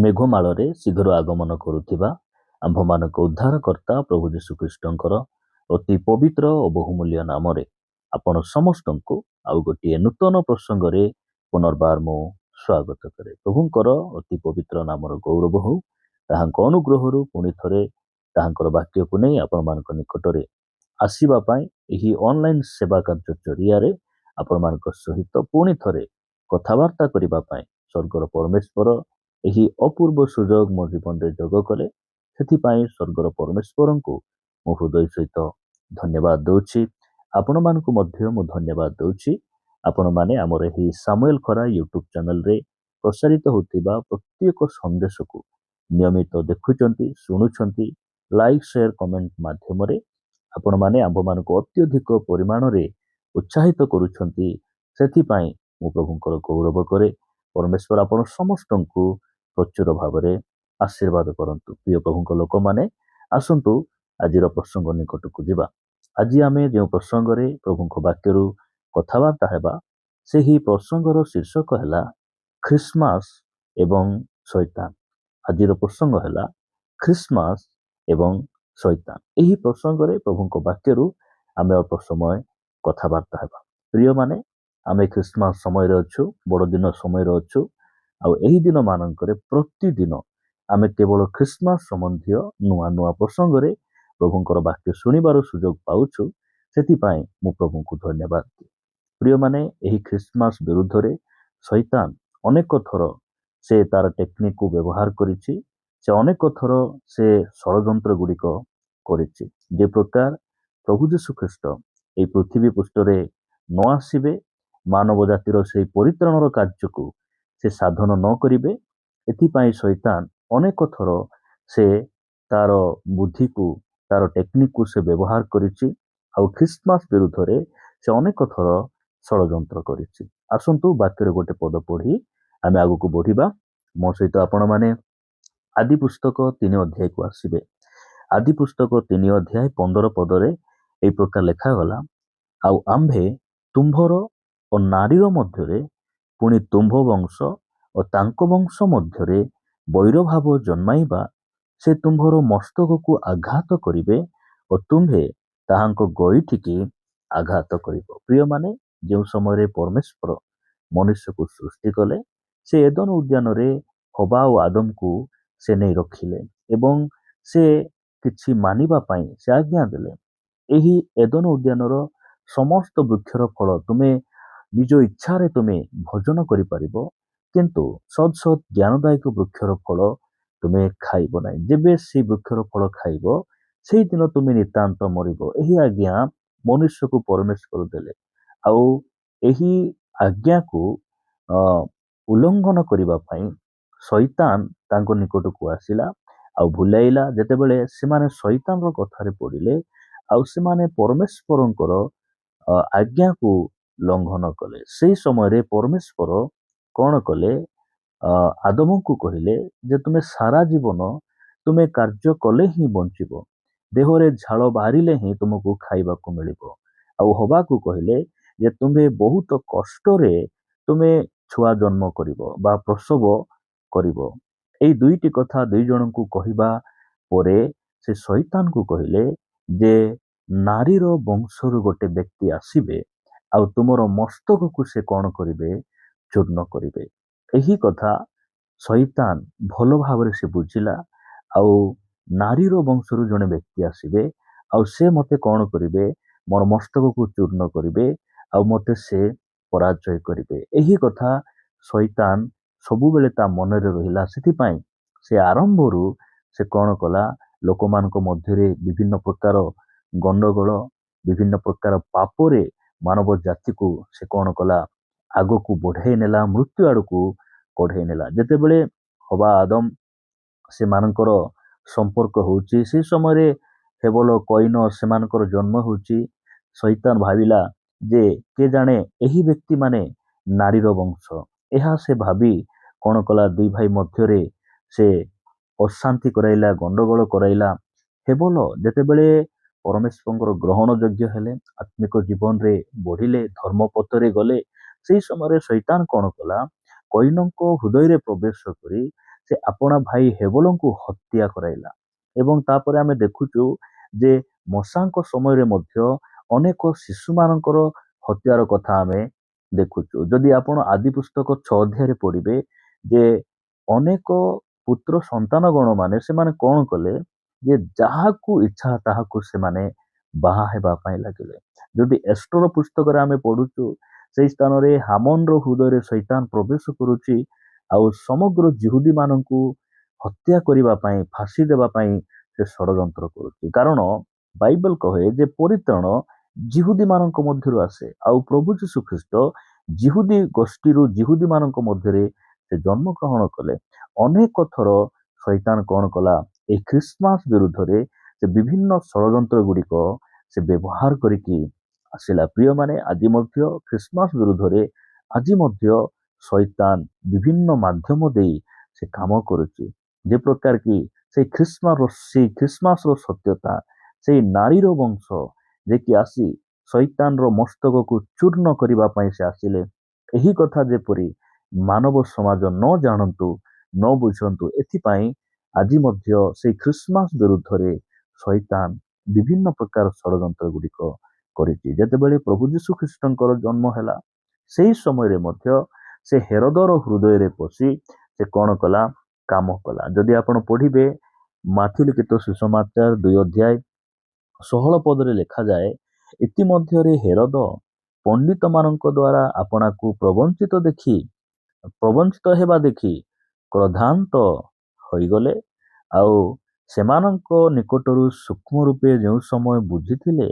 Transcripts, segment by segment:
ମେଘମାଳରେ ଶୀଘ୍ର ଆଗମନ କରୁଥିବା ଆମ୍ଭମାନଙ୍କ ଉଦ୍ଧାରକର୍ତ୍ତା ପ୍ରଭୁ ଯୀଶୁଖ୍ରୀଷ୍ଟଙ୍କର ଅତି ପବିତ୍ର ଓ ବହୁମୂଲ୍ୟ ନାମରେ ଆପଣ ସମସ୍ତଙ୍କୁ ଆଉ ଗୋଟିଏ ନୂତନ ପ୍ରସଙ୍ଗରେ ପୁନର୍ବାର ମୁଁ ସ୍ୱାଗତ କରେ। ପ୍ରଭୁଙ୍କର ଅତି ପବିତ୍ର ନାମର ଗୌରବ ହଉ। ତାହାଙ୍କ ଅନୁଗ୍ରହରୁ ପୁଣି ଥରେ ତାହାଙ୍କର ବାକ୍ୟକୁ ନେଇ ଆପଣମାନଙ୍କ ନିକଟରେ ଆସିବା ପାଇଁ ଏହି ଅନଲାଇନ ସେବା କାର୍ଯ୍ୟ ଜରିଆରେ ଆପଣମାନଙ୍କ ସହିତ ପୁଣି ଥରେ କଥାବାର୍ତ୍ତା କରିବା ପାଇଁ ସ୍ୱର୍ଗର ପରମେଶ୍ୱର ଏହି ଅପୂର୍ବ ସୁଯୋଗ ମୋ ଜୀବନରେ ଯୋଗ କଲେ। ସେଥିପାଇଁ ସ୍ୱର୍ଗର ପରମେଶ୍ୱରଙ୍କୁ ମୁଁ ହୃଦୟ ସହିତ ଧନ୍ୟବାଦ ଦଉଛି। ଆପଣମାନଙ୍କୁ ମଧ୍ୟ ମୁଁ ଧନ୍ୟବାଦ ଦଉଛି। ଆପଣମାନେ ଆମର ଏହି ସାମୁଏଲ ଖରା ୟୁଟ୍ୟୁବ ଚ୍ୟାନେଲରେ ପ୍ରସାରିତ ହେଉଥିବା ପ୍ରତ୍ୟେକ ସନ୍ଦେଶକୁ ନିୟମିତ ଦେଖୁଛନ୍ତି, ଶୁଣୁଛନ୍ତି, ଲାଇକ୍ ସେୟାର କମେଣ୍ଟ ମାଧ୍ୟମରେ ଆପଣମାନେ ଆମ୍ଭମାନଙ୍କୁ ଅତ୍ୟଧିକ ପରିମାଣରେ ଉତ୍ସାହିତ କରୁଛନ୍ତି। ସେଥିପାଇଁ ମୁଁ ପ୍ରଭୁଙ୍କର ଗୌରବ କରେ। ପରମେଶ୍ୱର ଆପଣ ସମସ୍ତଙ୍କୁ ପ୍ରଚୁର ଭାବରେ ଆଶୀର୍ବାଦ କରନ୍ତୁ। ପ୍ରିୟ ପ୍ରଭୁଙ୍କ ଲୋକମାନେ, ଆସନ୍ତୁ ଆଜିର ପ୍ରସଙ୍ଗ ନିକଟକୁ ଯିବା। ଆଜି ଆମେ ଯେଉଁ ପ୍ରସଙ୍ଗରେ ପ୍ରଭୁଙ୍କ ବାକ୍ୟରୁ କଥାବାର୍ତ୍ତା ହେବା, ସେହି ପ୍ରସଙ୍ଗର ଶୀର୍ଷକ ହେଲା ଖ୍ରୀଷ୍ଟମାସ ଏବଂ ଶୈତାନ। ଆଜିର ପ୍ରସଙ୍ଗ ହେଲା ଖ୍ରୀଷ୍ଟମାସ ଏବଂ ଶୈତାନ। ଏହି ପ୍ରସଙ୍ଗରେ ପ୍ରଭୁଙ୍କ ବାକ୍ୟରୁ ଆମେ ଅଳ୍ପ ସମୟ କଥାବାର୍ତ୍ତା ହେବା। ପ୍ରିୟମାନେ, ଆମେ ଖ୍ରୀଷ୍ଟମାସ ସମୟରେ ଅଛୁ, ବଡ଼ଦିନ ସମୟରେ ଅଛୁ। ଆଉ ଏହି ଦିନ ମାନଙ୍କରେ ପ୍ରତିଦିନ ଆମେ କେବଳ ଖ୍ରୀଷ୍ଟମାସ ସମ୍ବନ୍ଧୀୟ ନୂଆ ନୂଆ ପ୍ରସଙ୍ଗରେ ପ୍ରଭୁଙ୍କର ବାକ୍ୟ ଶୁଣିବାର ସୁଯୋଗ ପାଉଛୁ। ସେଥିପାଇଁ ମୁଁ ପ୍ରଭୁଙ୍କୁ ଧନ୍ୟବାଦ ଦିଏ। ପ୍ରିୟମାନେ, ଏହି ଖ୍ରୀଷ୍ଟମାସ ବିରୁଦ୍ଧରେ ଶୈତାନ ଅନେକ ଥର ସେ ତାର ଟେକ୍ନିକକୁ ବ୍ୟବହାର କରିଛି। ସେ ଅନେକ ଥର ସେ ଷଡ଼ଯନ୍ତ୍ର ଗୁଡ଼ିକ କରିଛି। ଯେ ପ୍ରକାର ପ୍ରଭୁ ଯୀଶୁ ଖ୍ରୀଷ୍ଟ ଏହି ପୃଥିବୀ ପୃଷ୍ଠରେ ନ ଆସିବେ, ମାନବ ଜାତିର ସେହି ପରିତ୍ରାଣର କାର୍ଯ୍ୟକୁ ସେ ସାଧନ ନ କରିବେ, ଏଥିପାଇଁ ଶୈତାନ ଅନେକ ଥର ସେ ତାର ବୁଦ୍ଧିକୁ, ତାର ଟେକ୍ନିକକୁ ସେ ବ୍ୟବହାର କରିଛି। ଆଉ ଖ୍ରୀଷ୍ଟମାସ ବିରୁଦ୍ଧରେ ସେ ଅନେକ ଥର ଷଡ଼ଯନ୍ତ୍ର କରିଛି। ଆସନ୍ତୁ ବାକ୍ୟରେ ଗୋଟେ ପଦ ପଢି ଆମେ ଆଗକୁ ବଢିବା। ମୋ ସହିତ ଆପଣମାନେ ଆଦି ପୁସ୍ତକ 3 ଅଧ୍ୟାୟକୁ ଆସିବେ। ଆଦି ପୁସ୍ତକ 3 ଅଧ୍ୟାୟ 15 ପଦରେ ଏହି ପ୍ରକାର ଲେଖାଗଲା, ଆଉ ଆମ୍ଭେ ତୁମ୍ଭର ଓ ନାରୀର ମଧ୍ୟରେ, ପୁଣି ତୁମ୍ଭ ବଂଶ ଓ ତାଙ୍କ ବଂଶ ମଧ୍ୟରେ ବୈରଭାବ ଜନ୍ମାଇବା, ସେ ତୁମ୍ଭର ମସ୍ତକକୁ ଆଘାତ କରିବେ ଓ ତୁମ୍ଭେ ତାହାଙ୍କ ଗଇଠିକି ଆଘାତ କରିବ। ପ୍ରିୟମାନେ, ଯେଉଁ ସମୟରେ ପରମେଶ୍ୱର ମନୁଷ୍ୟକୁ ସୃଷ୍ଟି କଲେ, ସେ ଏଦନ ଉଦ୍ୟାନରେ ହବା ଓ ଆଦମକୁ ସେ ନେଇ ରଖିଲେ ଏବଂ ସେ କିଛି ମାନିବା ପାଇଁ ସେ ଆଜ୍ଞା ଦେଲେ। ଏହି ଏଦନ ଉଦ୍ୟାନର ସମସ୍ତ ବୃକ୍ଷର ଫଳ ତୁମେ ନିଜ ଇଚ୍ଛାରେ ତୁମେ ଭୋଜନ କରିପାରିବ, କିନ୍ତୁ ସତ୍ ସତ୍ ଜ୍ଞାନଦାୟକ ବୃକ୍ଷର ଫଳ ତୁମେ ଖାଇବ ନାହିଁ। ଯେବେ ସେହି ବୃକ୍ଷର ଫଳ ଖାଇବ, ସେଇଦିନ ତୁମେ ନିତାନ୍ତ ମରିବ। ଏହି ଆଜ୍ଞା ମନୁଷ୍ୟକୁ ପରମେଶ୍ୱର ଦେଲେ। ଆଉ ଏହି ଆଜ୍ଞାକୁ ଉଲ୍ଲଂଘନ କରିବା ପାଇଁ ଶୈତାନ ତାଙ୍କ ନିକଟକୁ ଆସିଲା ଆଉ ଭୁଲାଇଲା। ଯେତେବେଳେ ସେମାନେ ଶୈତାନର କଥାରେ ପଡ଼ିଲେ ଆଉ ସେମାନେ ପରମେଶ୍ୱରଙ୍କର ଆଜ୍ଞାକୁ ଲଙ୍ଘନ କଲେ, ସେହି ସମୟରେ ପରମେଶ୍ୱର କଣ କଲେ? ଆଦମଙ୍କୁ କହିଲେ ଯେ ତୁମେ ସାରା ଜୀବନ ତୁମେ କାର୍ଯ୍ୟ କଲେ ହିଁ ବଞ୍ଚିବ, ଦେହରେ ଝାଳ ବାହାରିଲେ ହିଁ ତୁମକୁ ଖାଇବାକୁ ମିଳିବ। ଆଉ ହବାକୁ କହିଲେ ଯେ ତୁମେ ବହୁତ କଷ୍ଟରେ ତୁମେ ଛୁଆ ଜନ୍ମ କରିବ ବା ପ୍ରସବ କରିବ। ଏଇ ଦୁଇଟି କଥା ଦୁଇ ଜଣଙ୍କୁ କହିବା ପରେ ସେ ଶୈତାନକୁ କହିଲେ ଯେ ନାରୀର ବଂଶରୁ ଗୋଟେ ବ୍ୟକ୍ତି ଆସିବେ ଆଉ ତୁମର ମସ୍ତକକୁ ସେ କଣ କରିବେ? ଚୂର୍ଣ୍ଣ କରିବେ। ଏହି କଥା ଶୈତାନ ଭଲ ଭାବରେ ସେ ବୁଝିଲା। ଆଉ ନାରୀର ବଂଶରୁ ଜଣେ ବ୍ୟକ୍ତି ଆସିବେ ଆଉ ସେ ମତେ କଣ କରିବେ? ମୋର ମସ୍ତକକୁ ଚୂର୍ଣ୍ଣ କରିବେ ଆଉ ମତେ ସେ ପରାଜୟ କରିବେ। ଏହି କଥା ଶୈତାନ ସବୁବେଳେ ତା ମନରେ ରହିଲା। ସେଥିପାଇଁ ସେ ଆରମ୍ଭରୁ ସେ କଣ କଲା? ଲୋକମାନଙ୍କ ମଧ୍ୟରେ ବିଭିନ୍ନ ପ୍ରକାର ଗଣ୍ଡଗୋଳ, ବିଭିନ୍ନ ପ୍ରକାର ପାପରେ ମାନବ ଜାତିକୁ ସେ କଣ କଲା? ଆଗକୁ ବଢାଇ ନେଲା, ମୃତ୍ୟୁ ଆଡକୁ କଢେଇ ନେଲା। ଯେତେବେଳେ ହବା ଆଦମ ସେମାନଙ୍କର ସମ୍ପର୍କ ହଉଛି, ସେ ସମୟରେ ହେବଲ କଇନ ସେମାନଙ୍କର ଜନ୍ମ ହଉଛି। ଶୈତାନ ଭାବିଲା ଯେ କେ ଜାଣେ ଏହି ବ୍ୟକ୍ତି ମାନେ ନାରୀର ବଂଶ। ଏହା ସେ ଭାବି କଣ କଲା? ଦୁଇ ଭାଇ ମଧ୍ୟରେ ସେ ଅଶାନ୍ତି କରାଇଲା, ଗଣ୍ଡଗୋଳ କରାଇଲା। ହେବଲ ଯେତେବେଳେ ପରମେଶ୍ୱରଙ୍କର ଗ୍ରହଣ ଯୋଗ୍ୟ ହେଲେ, ଆତ୍ମିକ ଜୀବନରେ ବଢିଲେ, ଧର୍ମ ପଥରେ ଗଲେ, ସେହି ସମୟରେ ଶୈତାନ କଣ କଲା? କଇନଙ୍କ ହୃଦୟରେ ପ୍ରବେଶ କରି ସେ ଆପଣା ଭାଇ ହେବଲଙ୍କୁ ହତ୍ୟା କରାଇଲା। ଏବଂ ତାପରେ ଆମେ ଦେଖୁଛୁ ଯେ ମଶାଙ୍କ ସମୟରେ ମଧ୍ୟ ଅନେକ ଶିଶୁମାନଙ୍କର ହତ୍ୟାର କଥା ଆମେ ଦେଖୁଛୁ। ଯଦି ଆପଣ ଆଦି ପୁସ୍ତକ 6 ଅଧ୍ୟାୟରେ ପଢିବେ ଯେ ଅନେକ ପୁତ୍ର ସନ୍ତାନ ଗଣ ମାନେ ସେମାନେ କଣ କଲେ ଯେ ଯାହାକୁ ଇଚ୍ଛା ତାହାକୁ ସେମାନେ ବାହା ହେବା ପାଇଁ ଲାଗିଲେ। ଯଦି ଏଷ୍ଟର ପୁସ୍ତକରେ ଆମେ ପଢୁଛୁ ସେଇ ସ୍ଥାନରେ ହାମନର ହୃଦୟରେ ଶୈତାନ ପ୍ରବେଶ କରୁଛି ଆଉ ସମଗ୍ର ଜିହୁଦୀ ମାନଙ୍କୁ ହତ୍ୟା କରିବା ପାଇଁ ଫାଶୀ ଦେବା ପାଇଁ ସେ ଷଡ଼ଯନ୍ତ୍ର କରୁଛି। କାରଣ ବାଇବଲ କହେ ଯେ ପରିତ୍ରାଣ ଜିହୁଦୀ ମାନଙ୍କ ମଧ୍ୟରୁ ଆସେ ଆଉ ପ୍ରଭୁ ଯୀଶୁ ଖ୍ରୀଷ୍ଟ ଜିହୁଦୀ ଗୋଷ୍ଠୀରୁ ଜିହୁଦୀ ମାନଙ୍କ ମଧ୍ୟରେ ସେ ଜନ୍ମଗ୍ରହଣ କଲେ। ଅନେକ ଥର ଶୈତାନ କଣ କଲା ଏହି ଖ୍ରୀଷ୍ଟମାସ ବିରୁଦ୍ଧରେ ସେ ବିଭିନ୍ନ ଷଡ଼ଯନ୍ତ୍ର ଗୁଡିକ ସେ ବ୍ୟବହାର କରିକି ଆସିଲା। ପ୍ରିୟମାନେ ଆଜି ମଧ୍ୟ ଖ୍ରୀଷ୍ଟମାସ ବିରୁଦ୍ଧରେ ଆଜି ମଧ୍ୟ ଶୈତାନ ବିଭିନ୍ନ ମାଧ୍ୟମ ଦେଇ ସେ କାମ କରୁଛି। ଯେ ପ୍ରକାର କି ସେଇ ଖ୍ରୀଷ୍ଟମାସର ସତ୍ୟତା ସେଇ ନାରୀର ବଂଶ ଯେ କି ଆସି ଶୈତାନର ମସ୍ତକକୁ ଚୂର୍ଣ୍ଣ କରିବା ପାଇଁ ସେ ଆସିଲେ। ଏହି କଥା ଯେପରି ମାନବ ସମାଜ ନ ଜାଣନ୍ତୁ ନ ବୁଝନ୍ତୁ ଏଥିପାଇଁ ଆଜି ମଧ୍ୟ ସେଇ ଖ୍ରୀଷ୍ଟମାସ ବିରୁଦ୍ଧରେ ଶୈତାନ ବିଭିନ୍ନ ପ୍ରକାର ଷଡ଼ଯନ୍ତ୍ର ଗୁଡିକ କରିଛି। ଯେତେବେଳେ ପ୍ରଭୁ ଯୀଶୁ ଖ୍ରୀଷ୍ଟଙ୍କର ଜନ୍ମ ହେଲା ସେଇ ସମୟରେ ମଧ୍ୟ ସେ ହେରୋଦର ହୃଦୟରେ ପଶି ସେ କଣ କଲା କାମ କଲା। ଯଦି ଆପଣ ପଢିବେ ମାଥ୍ୟୁ ଲିଖିତ ସୁସମାଚାର 2 ଅଧ୍ୟାୟ 16 ପଦରେ ଲେଖାଯାଏ, ଇତିମଧ୍ୟରେ ହେରୋଦ ପଣ୍ଡିତ ମାନଙ୍କ ଦ୍ୱାରା ଆପଣାକୁ ପ୍ରବଞ୍ଚିତ ହେବା ଦେଖି କ୍ରୋଧାନ୍ତ ହୋଇଗଲେ ଆଉ ସେମାନଙ୍କ ନିକଟରୁ ସୂକ୍ଷ୍ମ ରୂପେ ଯେଉଁ ସମୟ ବୁଝିଥିଲେ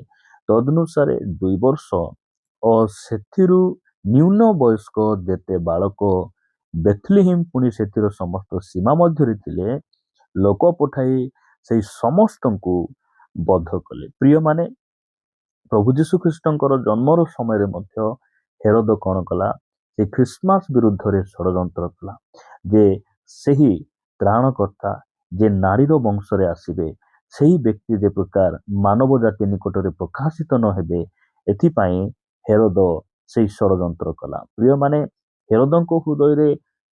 ତଦନୁସାରେ 2 ବର୍ଷ ଓ ସେଥିରୁ ନ୍ୟୁନ ବୟସ୍କ ଯେତେ ବାଳକ ବେଥଲିହିମ ପୁଣି ସେଥିର ସମସ୍ତ ସୀମା ମଧ୍ୟରେ ଥିଲେ ଲୋକ ପଠାଇ ସେଇ ସମସ୍ତଙ୍କୁ ବଧ କଲେ। ପ୍ରିୟମାନେ ପ୍ରଭୁ ଯୀଶୁ ଖ୍ରୀଷ୍ଟଙ୍କର ଜନ୍ମର ସମୟରେ ମଧ୍ୟ ହେରୋଦ କଣ କଲା ସେ ଖ୍ରୀଷ୍ଟମାସ ବିରୁଦ୍ଧରେ ଷଡ଼ଯନ୍ତ୍ର କଲା ଯେ ସେହି ତ୍ରାଣକର୍ତ୍ତା ଯେ ନାରୀର ବଂଶରେ ଆସିବେ ସେହି ବ୍ୟକ୍ତି ଯେ ପ୍ରକାର ମାନବ ଜାତି ନିକଟରେ ପ୍ରକାଶିତ ନ ହେବେ ଏଥିପାଇଁ ହେରୋଦ ସେହି ଷଡ଼ଯନ୍ତ୍ର କଲା। ପ୍ରିୟମାନେ ହେରୋଦଙ୍କ ହୃଦୟରେ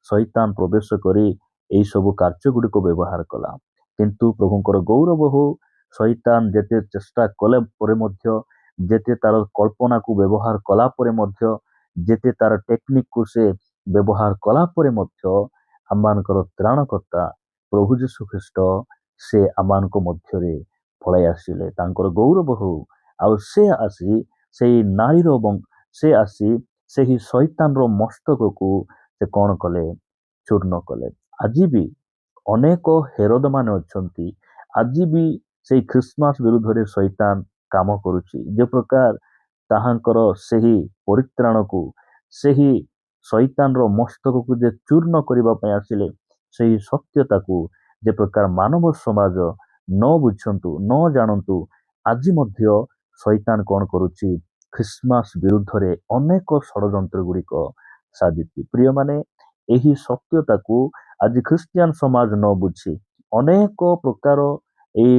ଶୈତାନ ପ୍ରବେଶ କରି ଏହି ସବୁ କାର୍ଯ୍ୟ ଗୁଡିକ ବ୍ୟବହାର କଲା। କିନ୍ତୁ ପ୍ରଭୁଙ୍କର ଗୌରବ ହଉ ଶୈତାନ ଯେତେ ଚେଷ୍ଟା କଲେ ପରେ ମଧ୍ୟ ଯେତେ ତାର କଳ୍ପନାକୁ ବ୍ୟବହାର କଲା ପରେ ମଧ୍ୟ ଯେତେ ତାର ଟେକ୍ନିକକୁ ସେ ବ୍ୟବହାର କଲା ପରେ ମଧ୍ୟ ଆମମାନଙ୍କର ତ୍ରାଣକର୍ତ୍ତା ପ୍ରଭୁ ଯୀଶୁ ଖ୍ରୀଷ୍ଟ ସେ ଆମମାନଙ୍କ ମଧ୍ୟରେ ପଳାଇ ଆସିଲେ। ତାଙ୍କର ଗୌରବ ହଉ ଆଉ ସେ ଆସି ସେଇ ନାରୀର ସେ ଆସି ସେହି ଶୈତାନର ମସ୍ତକକୁ ସେ କଣ କଲେ ଚୂର୍ଣ୍ଣ କଲେ। ଆଜି ବି ଅନେକ ହେରୋଦ ମାନେ ଅଛନ୍ତି। ଆଜି ବି ସେଇ ଖ୍ରୀଷ୍ଟମାସ ବିରୁଦ୍ଧରେ ଶୈତାନ କାମ କରୁଛି। ଯେ ପ୍ରକାର ତାହାଙ୍କର ସେହି ପରିତ୍ରାଣକୁ ସେହି ଶୈତାନର ମସ୍ତକକୁ ଯେ ଚୂର୍ଣ୍ଣ କରିବା ପାଇଁ ଆସିଲେ ସେହି ସତ୍ୟତାକୁ ଯେ ପ୍ରକାର ମାନବ ସମାଜ ନ ବୁଝନ୍ତୁ ନ ଜାଣନ୍ତୁ ଆଜି ମଧ୍ୟ ଶୈତାନ କଣ କରୁଛି ଖ୍ରୀଷ୍ଟମାସ ବିରୁଦ୍ଧରେ ଅନେକ ଷଡ଼ଯନ୍ତ୍ର ଗୁଡିକ ସାଜିଛି। ପ୍ରିୟମାନେ ଏହି ସତ୍ୟତାକୁ ଆଜି ଖ୍ରୀଷ୍ଟିଆନ ସମାଜ ନ ବୁଝି ଅନେକ ପ୍ରକାର ଏହି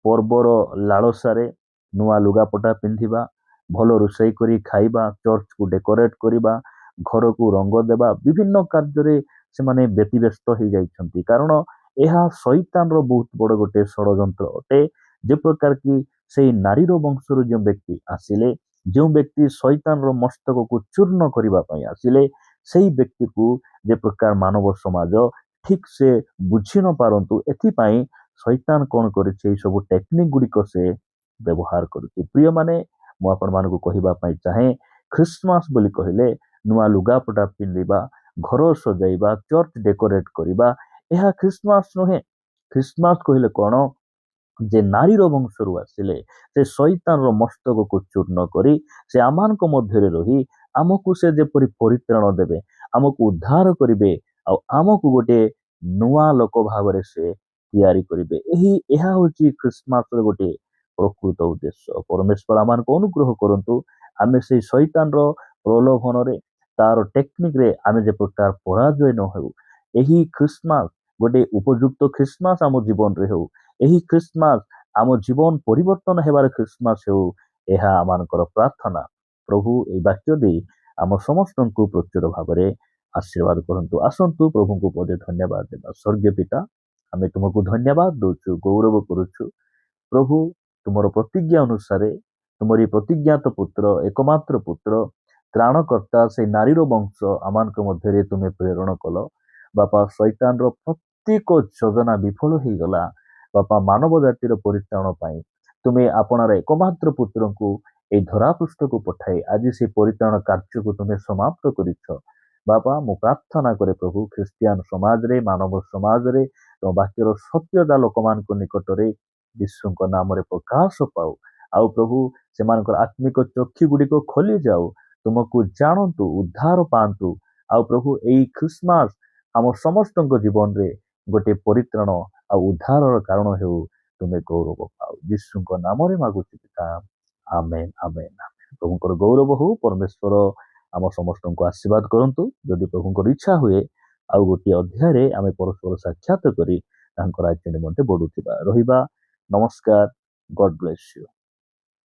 ପର୍ବର ଲାଳସାରେ ନୂଆ ଲୁଗାପଟା ପିନ୍ଧିବା, ଭଲ ରୋଷେଇ କରି ଖାଇବା, ଚର୍ଚ୍ଚକୁ ଡେକୋରେଟ କରିବା, ଘରକୁ ରଙ୍ଗ ଦେବା ବିଭିନ୍ନ କାର୍ଯ୍ୟରେ ସେମାନେ ବ୍ୟତିବ୍ୟସ୍ତ ହେଇଯାଇଛନ୍ତି। କାରଣ ଏହା ଶୈତାନର ବହୁତ ବଡ ଗୋଟେ ଷଡ଼ଯନ୍ତ୍ର ଅଟେ। ଯେ ପ୍ରକାର କି ସେଇ ନାରୀର ବଂଶରୁ ଯେଉଁ ବ୍ୟକ୍ତି ଆସିଲେ ଯେଉଁ ବ୍ୟକ୍ତି ଶୈତାନର ମସ୍ତକକୁ ଚୂର୍ଣ୍ଣ କରିବା ପାଇଁ ଆସିଲେ ସେଇ ବ୍ୟକ୍ତିକୁ ଯେ ପ୍ରକାର ମାନବ ସମାଜ ଠିକ ସେ ବୁଝି ନ ପାରନ୍ତୁ ଏଥିପାଇଁ ଶୈତାନ କଣ କରିଛି ଏଇ ସବୁ ଟେକ୍ନିକ ଗୁଡିକ ସେ ବ୍ୟବହାର କରୁଛି। ପ୍ରିୟମାନେ ମୁଁ ଆପଣମାନଙ୍କୁ କହିବା ପାଇଁ ଚାହେଁ ଖ୍ରୀଷ୍ଟମାସ ବୋଲି କହିଲେ ନୂଆ ଲୁଗାପଟା ପିନ୍ଧିବା, ଘର ସଜାଇବା, ଚର୍ଚ୍ଚ ଡେକୋରେଟ କରିବା ଏହା ଖ୍ରୀଷ୍ଟମାସ ନୁହେଁ। ଖ୍ରୀଷ୍ଟମାସ କହିଲେ କଣ ଯେ ନାରୀର ବଂଶରୁ ଆସିଲେ ସେ ଶୈତାନର ମସ୍ତକକୁ ଚୂର୍ଣ୍ଣ କରି ସେ ଆମମାନଙ୍କ ମଧ୍ୟରେ ରହି ଆମକୁ ସେ ଯେପରି ପରିତ୍ରାଣ ଦେବେ, ଆମକୁ ଉଦ୍ଧାର କରିବେ ଆଉ ଆମକୁ ଗୋଟେ ନୂଆ ଲୋକ ଭାବରେ ସେ ତିଆରି କରିବେ। ଏହା ହଉଛି ଖ୍ରୀଷ୍ଟମାସର ଗୋଟେ ପ୍ରକୃତ ଉଦ୍ଦେଶ୍ୟ। ପରମେଶ୍ୱର ଆମମାନଙ୍କୁ ଅନୁଗ୍ରହ କରନ୍ତୁ ଆମେ ସେଇ ଶୈତାନର ପ୍ରଲୋଭନରେ ତାର ଟେକ୍ନିକରେ ଆମେ ଯେ ପ୍ରକାର ପରାଜୟ ନ ହେଉ। ଏହି ଖ୍ରୀଷ୍ଟମାସ ଗୋଟେ ଉପଯୁକ୍ତ ଖ୍ରୀଷ୍ଟମାସ ଆମ ଜୀବନରେ ହେଉ। ଏହି ଖ୍ରୀଷ୍ଟମାସ ଆମ ଜୀବନ ପରିବର୍ତ୍ତନ ହେବାର ଖ୍ରୀଷ୍ଟମାସ ହେଉ ଏହା ଆମମାନଙ୍କର ପ୍ରାର୍ଥନା। ପ୍ରଭୁ ଏହି ବାକ୍ୟ ଦେଇ ଆମ ସମସ୍ତଙ୍କୁ ପ୍ରଚୁର ଭାବରେ आशीर्वाद करंतु आसंतु प्रभु को पदे धन्यवाद देवा स्वर्गीय पिता आमे तुमको धन्यवाद दउछु गौरव करूछु प्रभु तुमर प्रतिज्ञा अनुसार तुमरी प्रतिज्ञात पुत्र एकमात्र पुत्र त्राणकर्ता से नारीर वंश आमान मध्य तुम्हें प्रेरण कल बापा शैतान प्रत्येक योजना विफल हो गला बापा मानव जातिर परित्राण पाई तुम्हें आपणार एकमात्र पुत्र को এই ধরাপৃষ্ঠ को पठाई आज से परित्राण कार्य को तुम्हें समाप्त कर बापा मु प्रार्थना करे प्रभु ख्रिस्टियान समाज रे मानव समाज रे तो वाक्यर सत्यता लोक मान निकट रे विश्व नाम रे प्रकाश पाऊ आउ प्रभु से आत्मिक चक्षु गुड़िक खोली जाऊ तुमको जानतु उद्धार पातु आउ प्रभु यही ख्रिस्टमास आम समस्त जीवन रे गोटे परित्राण आ उद्धार कारण हो तुम्हें गौरव पाऊ विश्व नाम रे मागुची पिता आमेन आमेन प्रभुଙ୍କର गौरव हो परमेश्वर आम समस्त को आशीर्वाद करंतु जदि प्रभुଙ୍କର इच्छा हुए आउ गोटे अध्याय आम परस्पर साक्षात करी राज्य निमंते बढ़ुवा रहिबा नमस्कार गॉड ब्लेस यू।